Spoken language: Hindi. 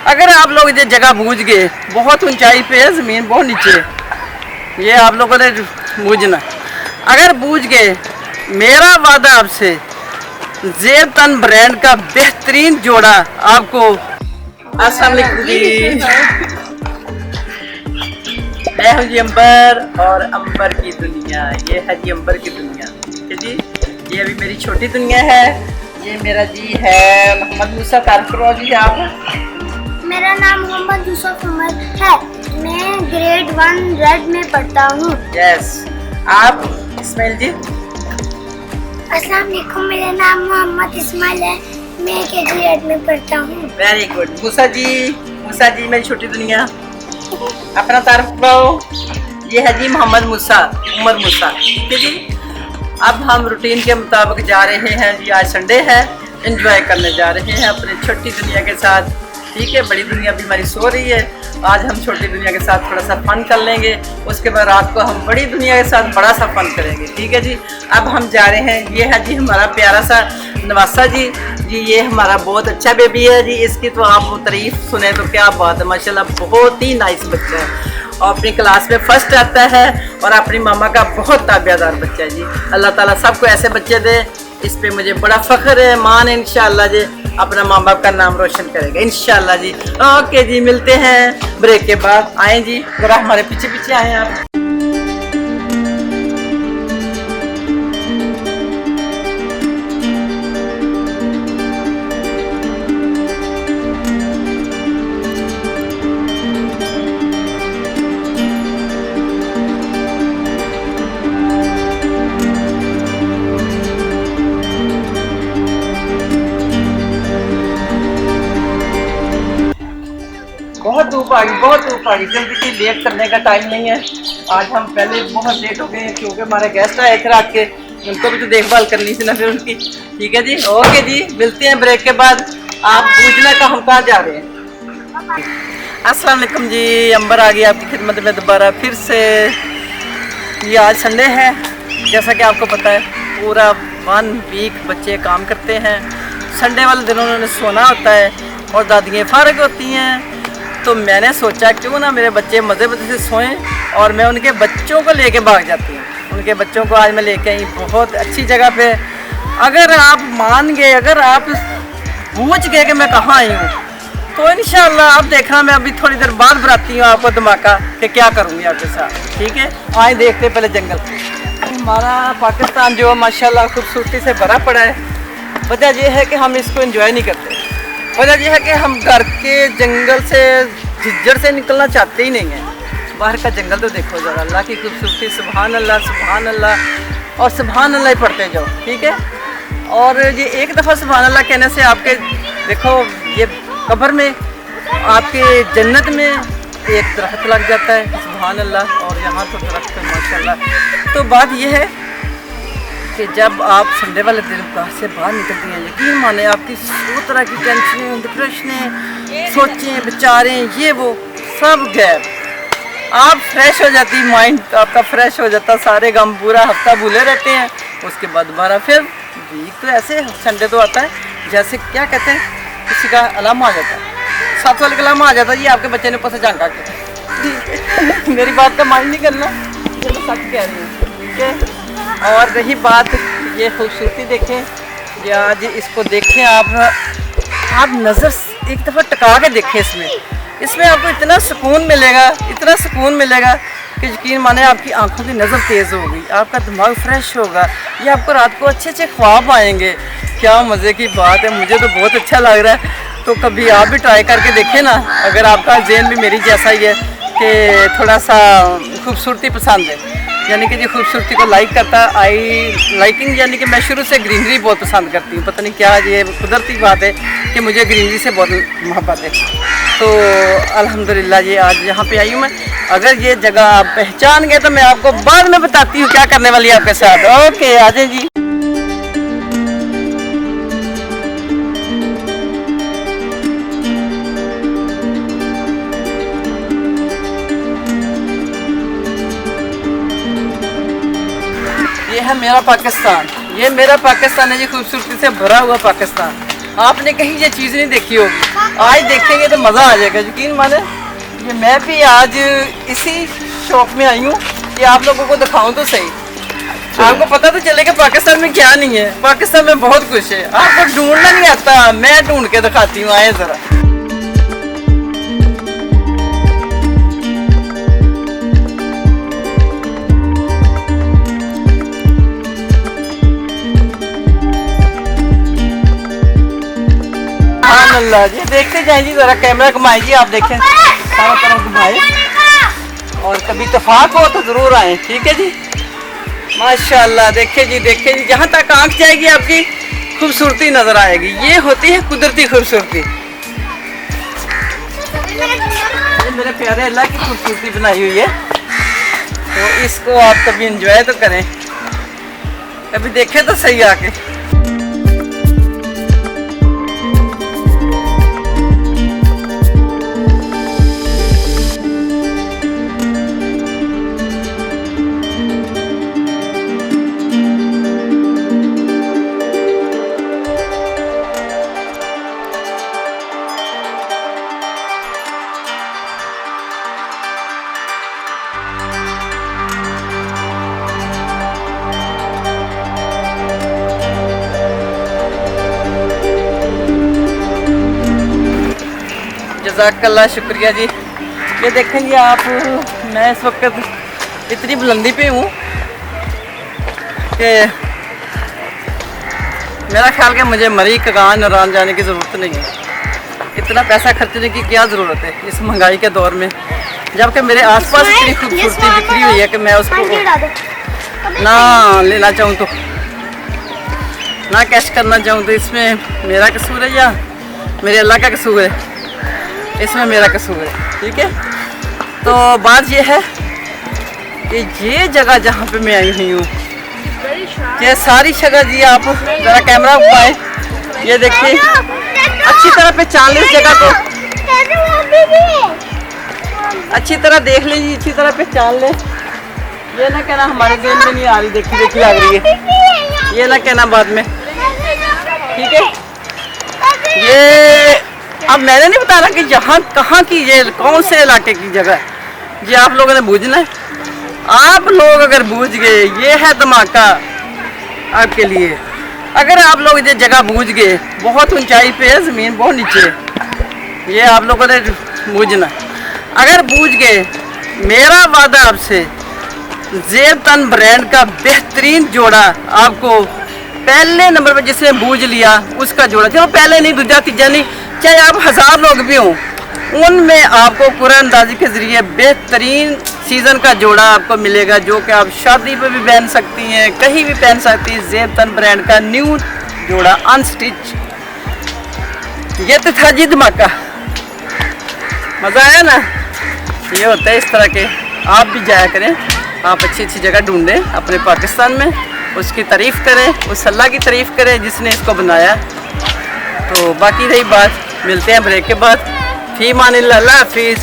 अगर आप लोग ये जगह बूझ गए, बहुत ऊंचाई पे है ज़मीन, बहुत नीचे, ये आप लोगों ने बूझना। अगर बूझ गए, मेरा वादा आपसे, ज़ेब तन ब्रांड का बेहतरीन जोड़ा आपको। अस्सलाम वालेकुम जी, मैं हूँ जी अंबर और अंबर की दुनिया, ये है जी अंबर की दुनिया। ठीक है जी, ये अभी मेरी छोटी दुनिया है। ये मेरा जी है मोहम्मद मूसा, तारीफ करो जी आप। मेरा नाम मोहम्मद यूसुफ उमर है। मैं ग्रेड 1 रेड में पढ़ता हूँ। यस, आप इस्माइल जी? अस्सलाम वालेकुम, मेरा नाम मोहम्मद इस्माइल है। मैं केजी रेड में पढ़ता हूँ। Very good. मूसा जी, मूसा जी मेरी छोटी दुनिया, अपना तारीफ करो। ये है जी मोहम्मद मूसा, उमर मूसा। ठीक है जी, अब हम रूटीन के मुताबिक जा रहे हैं जी। आज संडे है, एंजॉय करने जा रहे हैं अपनी छोटी दुनिया के साथ। ठीक है, बड़ी दुनिया भी हमारी सो रही है, आज हम छोटी दुनिया के साथ थोड़ा सा फन कर लेंगे। उसके बाद रात को हम बड़ी दुनिया के साथ बड़ा सा फन करेंगे। ठीक है जी, अब हम जा रहे हैं। ये है जी हमारा प्यारा सा नवासा जी। जी ये हमारा बहुत अच्छा बेबी है जी। इसकी तो आप तारीफ सुने तो क्या बात है, माशाल्लाह बहुत ही नाइस बच्चा है और अपनी क्लास में फर्स्ट आता है और अपनी मामा का बहुत ताबियादार बच्चा है जी। अल्लाह ताला सबको ऐसे बच्चे दे, इस पे मुझे बड़ा फ़ख्र है। माँ ने इंशाल्लाह जी अपना माँ बाप का नाम रोशन करेगा इंशाल्लाह जी। ओके जी, मिलते हैं ब्रेक के बाद। आए जी, जरा हमारे पीछे पीछे आए आप। बहुत धूप आ गई, बहुत धूप आ गई, जल्दी की लेट करने का टाइम नहीं है। आज हम पहले बहुत लेट हो गए हैं क्योंकि हमारे गेस्ट आए थे रात के, उनको भी तो देखभाल करनी थी ना फिर उनकी। ठीक है जी, ओके जी, मिलते हैं ब्रेक के बाद। आप पूछना का हम कहाँ जा रहे हैं। अस्सलाम वालेकुम जी, अंबर आ गई आपकी खिदमत में दोबारा फिर से। ये आज संडे है, जैसा कि आपको पता है पूरा 1 वीक बच्चे काम करते हैं। संडे वाले दिन उन्होंने सोना होता है और दादियाँ फारग होती हैं। तो मैंने सोचा क्यों ना मेरे बच्चे मज़े मज़े से सोएं और मैं उनके बच्चों को लेके भाग जाती हूँ। उनके बच्चों को आज मैं लेके आई बहुत अच्छी जगह पे। अगर आप मान गए, अगर आप पूछ गए कि मैं कहाँ आई हूँ, तो इंशाल्लाह आप देखना मैं अभी थोड़ी देर बाद बताती हूँ आपको धमाका कि क्या करूँगी आपके साथ। ठीक है, आए देखते पहले जंगल। हमारा पाकिस्तान जो माशाल्लाह खूबसूरती से भरा पड़ा है। वजह यह है कि हम इसको एंजॉय नहीं करते। वजह यह है कि हम घर के जंगल से, झिज्जर से निकलना चाहते ही नहीं हैं। बाहर का जंगल तो देखो ज़रा, अल्लाह की खूबसूरती, सुभान अल्लाह सुभान अल्लाह और सुभान अल्लाह ही पढ़ते जाओ। ठीक है, और ये एक दफ़ा सुभान अल्लाह कहने से आपके देखो ये कब्र में, आपके जन्नत में एक दरख्त लग जाता है, सुभान अल्लाह। और यहाँ तो दरख्त है माशाल्लाह। तो बात यह है कि जब आप संडे वाले दिन घर से बाहर निकलती हैं, यकीन माने आपकी 100 तरह की टेंशनें, डिप्रेशनें, सोचें, विचारें, ये वो सब गैर, आप फ्रेश हो जाती, माइंड आपका फ्रेश हो जाता, सारे गम पूरा हफ्ता भूले रहते हैं। उसके बाद दोबारा फिर वीक तो ऐसे संडे तो आता है जैसे क्या कहते हैं किसी का अलार्म आ जाता है, 7 वाले का अलार्म आ जाता है। ये आपके बच्चे ने ऊपर से झांका के मेरी बात का माइंड नहीं करना, ये मैं सच कह रही हूँ। ठीक है, और रही बात ये खूबसूरती देखें, ये आज इसको देखें आप नज़र एक दफ़ा टका के देखें। इसमें आपको इतना सुकून मिलेगा, इतना सुकून मिलेगा कि यकीन माने आपकी आंखों की नज़र तेज़ होगी, आपका दिमाग फ्रेश होगा, ये आपको रात को अच्छे अच्छे ख्वाब आएंगे। क्या मज़े की बात है, मुझे तो बहुत अच्छा लग रहा है। तो कभी आप भी ट्राई करके देखें ना, अगर आपका ज़हन भी मेरी जैसा ही है कि थोड़ा सा खूबसूरती पसंद है, यानी कि जो खूबसूरती को लाइक करता, लाइकिंग, यानी कि मैं शुरू से ग्रीनरी बहुत पसंद करती हूँ। पता नहीं क्या ये कुदरती बात है कि मुझे ग्रीनरी से बहुत मोहब्बत है। तो अल्हम्दुलिल्लाह ये आज यहाँ पे आई हूँ मैं। अगर ये जगह आप पहचान गए तो मैं आपको बाद में बताती हूँ क्या करने वाली है आपके साथ। ओके, आ जाए जी। ये है मेरा पाकिस्तान, ये मेरा पाकिस्तान है जी, खूबसूरती से भरा हुआ पाकिस्तान। आपने कहीं ये चीज़ नहीं देखी होगी, आज देखेंगे तो मज़ा आ जाएगा। यकीन माने ये मैं भी आज इसी शॉप में आई हूँ कि आप लोगों को दिखाऊं तो सही, आपको पता तो चले कि पाकिस्तान में क्या नहीं है। पाकिस्तान में बहुत कुछ है, आपको ढूंढना नहीं आता, मैं ढूंढ के दिखाती हूँ, आए ज़रा। अल्लाह जी, देखते जाए जी, जरा कैमरा घुमाए जी, आप देखें चारों तरफ घुमाए, और कभी इत्तेफाक हो तो जरूर आए, ठीक है जी। माशाल्लाह, देखे जी जहाँ तक आंख जाएगी आपकी खूबसूरती नजर आएगी। ये होती है कुदरती खूबसूरती। ये मेरे प्यारे अल्लाह की खूबसूरती बनाई हुई है, तो इसको आप कभी एंजॉय तो करें, कभी देखें तो सही आके। जज़ाकल्लाह, शुक्रिया जी। ये देखें जी आप, मैं इस वक्त इतनी बुलंदी पे हूँ कि मेरा ख्याल कि मुझे मरी कगान नारान जाने की ज़रूरत नहीं है। इतना पैसा खर्चने की क्या ज़रूरत है इस महंगाई के दौर में, जबकि मेरे आसपास इतनी खूबसूरती बिखरी हुई है कि मैं उसको ना लेना चाहूँ तो, ना कैश करना चाहूँ तो इसमें मेरा कसूर है या मेरे अल्लाह का कसूर है? इसमें मेरा कसूर है, ठीक है। तो बात यह है कि ये जगह जहाँ पे मैं आई हुई हूँ, ये सारी जगह जी, आप ज़रा कैमरा घुमाएं, ये देखिए, अच्छी तरह पहचान लें इस जगह को, अच्छी तरह देख लीजिए, अच्छी तरह पहचान लें। ये ना कहना हमारे गेम में नहीं आ रही, देखी देखी लग रही है, ये ना कहना बाद में, ठीक है। ये अब मैंने नहीं बताना कि यहाँ कहाँ की, ये कौन से इलाके की जगह है, ये आप लोगों ने बूझना है। आप लोग अगर बूझ गए, ये है धमाका आपके लिए। अगर आप लोग ये जगह बूझ गए, बहुत ऊंचाई पे है ज़मीन, बहुत नीचे है, ये आप लोगों ने बूझना। अगर बूझ गए, मेरा वादा आपसे, ज़ेब तन ब्रांड का बेहतरीन जोड़ा आपको पहले नंबर पर, जिसने बूझ लिया उसका जोड़ा, चलो पहले नहीं, दूसरा तीसरा नहीं, चाहे आप 1000 लोग भी हों, उनमें आपको कुरानंदाजी के ज़रिए बेहतरीन सीज़न का जोड़ा आपको मिलेगा, जो कि आप शादी पे भी पहन सकती हैं, कहीं भी पहन सकती हैं। ज़ेब तन ब्रांड का न्यू जोड़ा अनस्टिच, ये तो था जी धमाका, मज़ा आया ना। ये होता है इस तरह के, आप भी जाया करें, आप अच्छी अच्छी जगह ढूंढें अपने पाकिस्तान में, उसकी तारीफ़ करें, उस अल्लाह की तारीफ़ करें जिसने इसको बनाया। तो बाकी रही बात, मिलते हैं ब्रेक के बाद। फी मानिल्लाह, अल्लाह हाफिज़।